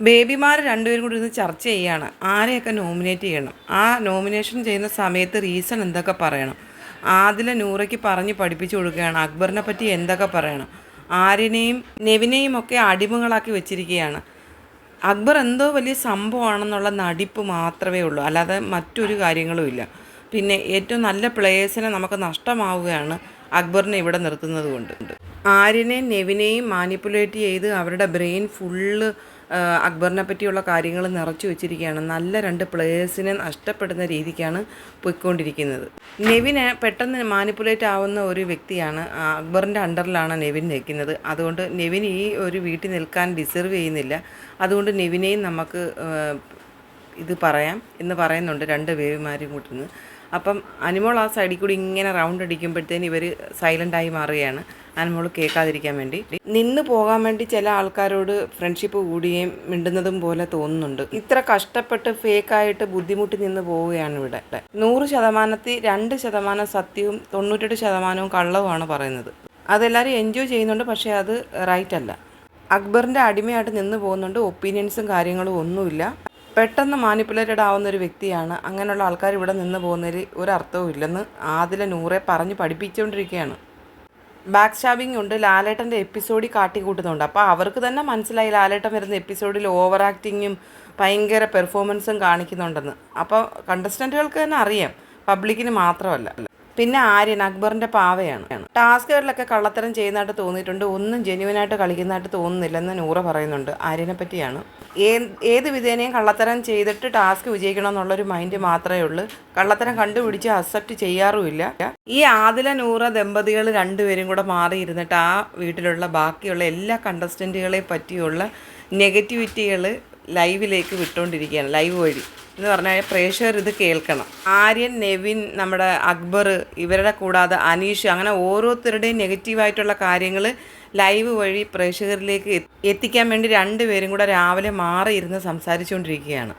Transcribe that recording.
ബേബിമാർ രണ്ടുപേരും കൂടി ഇരുന്ന് ചർച്ച ചെയ്യുകയാണ് ആരെയൊക്കെ നോമിനേറ്റ് ചെയ്യണം. ആ നോമിനേഷൻ ചെയ്യുന്ന സമയത്ത് റീസൺ എന്തൊക്കെ പറയണം. ആദില നൂറയ്ക്ക് പറഞ്ഞ് പഠിപ്പിച്ചു കൊടുക്കുകയാണ് അക്ബറിനെ പറ്റി എന്തൊക്കെ പറയണം. ആര്യനെയും നെവിനെയും ഒക്കെ അടിമകളാക്കി വെച്ചിരിക്കുകയാണ്. അക്ബർ എന്തോ വലിയ സംഭവമാണെന്നുള്ള നടിപ്പ് മാത്രമേ ഉള്ളൂ, അല്ലാതെ മറ്റൊരു കാര്യങ്ങളും ഇല്ല. പിന്നെ ഏറ്റവും നല്ല പ്ലേയേഴ്സിനെ നമുക്ക് നഷ്ടമാവുകയാണ് അക്ബറിനെ ഇവിടെ നിർത്തുന്നത് കൊണ്ട്. ആര്യനെയും നെവിനെയും മാനിപ്പുലേറ്റ് ചെയ്ത് അവരുടെ ബ്രെയിൻ ഫുള്ള് അക്ബറിനെ പറ്റിയുള്ള കാര്യങ്ങൾ നിറച്ചു വെച്ചിരിക്കുകയാണ്. നല്ല രണ്ട് പ്ലേയേഴ്സിനെ നഷ്ടപ്പെടുന്ന രീതിക്കാണ് പോയിക്കൊണ്ടിരിക്കുന്നത്. നെവിന് പെട്ടെന്ന് മാനിപ്പുലേറ്റ് ആവുന്ന ഒരു വ്യക്തിയാണ്. അക്ബറിൻ്റെ അണ്ടറിലാണ് നെവിൻ നിൽക്കുന്നത്. അതുകൊണ്ട് നെവിൻ ഈ ഒരു വീട്ടിൽ നിൽക്കാൻ ഡിസർവ് ചെയ്യുന്നില്ല. അതുകൊണ്ട് നെവിനെയും നമുക്ക് ഇത് പറയാം എന്ന് പറയുന്നുണ്ട് രണ്ട് ബേബിമാരും കൂട്ടുന്നു. അപ്പം അനിമോൾ ആ സൈഡിൽ കൂടി ഇങ്ങനെ റൗണ്ട് അടിക്കുമ്പോഴത്തേന് ഇവർ സൈലൻ്റായി മാറുകയാണ്, അനിമോൾ കേൾക്കാതിരിക്കാൻ വേണ്ടി. നിന്ന് പോകാൻ വേണ്ടി ചില ആൾക്കാരോട് ഫ്രണ്ട്ഷിപ്പ് കൂടുകയും മിണ്ടുന്നതും പോലെ തോന്നുന്നുണ്ട്. ഇത്ര കഷ്ടപ്പെട്ട് ഫേക്കായിട്ട് ബുദ്ധിമുട്ടി നിന്ന് പോവുകയാണ് ഇവിടെ. 100% 2% സത്യവും 98% കള്ളവുമാണ് പറയുന്നത്. അതെല്ലാവരും എൻജോയ് ചെയ്യുന്നുണ്ട്, പക്ഷേ അത് റൈറ്റ് അല്ല. അക്ബറിൻ്റെ അടിമയായിട്ട് നിന്ന് പോകുന്നുണ്ട്. ഒപ്പീനിയൻസും കാര്യങ്ങളും ഒന്നുമില്ല. പെട്ടെന്ന് മാനിപ്പുലേറ്റഡ് ആവുന്ന ഒരു വ്യക്തിയാണ്. അങ്ങനെയുള്ള ആൾക്കാർ ഇവിടെ നിന്ന് പോകുന്നതിൽ ഒരർത്ഥവും ഇല്ലെന്ന് ആദില നൂറെ പറഞ്ഞ് പഠിപ്പിച്ചുകൊണ്ടിരിക്കുകയാണ്. ബാക്ക് സ്റ്റാബിങ് ഉണ്ട്, ലാലേട്ടൻ്റെ എപ്പിസോഡിൽ കാട്ടിക്കൂട്ടുന്നുണ്ട്. അപ്പോൾ അവർക്ക് തന്നെ മനസ്സിലായി ലാലേട്ടൻ വരുന്ന എപ്പിസോഡിൽ ഓവർ ആക്ടിങ്ങും ഭയങ്കര പെർഫോമൻസും കാണിക്കുന്നുണ്ടെന്ന്. അപ്പോൾ കണ്ടസ്റ്റൻറ്റുകൾക്ക് തന്നെ അറിയാം, പബ്ലിക്കിന് മാത്രമല്ല. പിന്നെ ആര്യൻ അക്ബറിൻ്റെ പാവയാണ്. ടാസ്കുകളിലൊക്കെ കള്ളത്തരം ചെയ്യുന്നതായിട്ട് തോന്നിയിട്ടുണ്ട്, ഒന്നും ജെന്യുവനായിട്ട് കളിക്കുന്നതായിട്ട് തോന്നുന്നില്ലെന്ന് നൂറ പറയുന്നുണ്ട്. ആര്യനെ പറ്റിയാണ്. ഏത് വിധേനയും കള്ളത്തരം ചെയ്തിട്ട് ടാസ്ക് വിജയിക്കണം എന്നുള്ളൊരു മൈൻഡ് മാത്രമേ ഉള്ളൂ. കള്ളത്തരം കണ്ടുപിടിച്ച് അക്സെപ്റ്റ് ചെയ്യാറുമില്ല. ഈ ആദില നൂറ ദമ്പതികൾ രണ്ടുപേരും കൂടെ മാറിയിരുന്നിട്ട് ആ വീട്ടിലുള്ള ബാക്കിയുള്ള എല്ലാ കണ്ടസ്റ്റൻറ്റുകളെ പറ്റിയുള്ള നെഗറ്റിവിറ്റികൾ ലൈവിലേക്ക് വിട്ടുകൊണ്ടിരിക്കുകയാണ്. ലൈവ് വഴി എന്ന് പറഞ്ഞാൽ പ്രേക്ഷകർ ഇത് കേൾക്കണം. ആര്യൻ, നെവിൻ, നമ്മുടെ അക്ബർ, ഇവരുടെ കൂടാതെ അനീഷ്, അങ്ങനെ ഓരോരുത്തരുടെയും നെഗറ്റീവായിട്ടുള്ള കാര്യങ്ങൾ ലൈവ് വഴി പ്രേക്ഷകരിലേക്ക് എത്തിക്കാൻ വേണ്ടി രണ്ടുപേരും കൂടെ രാവിലെ മാറിയിരുന്ന് സംസാരിച്ചുകൊണ്ടിരിക്കുകയാണ്.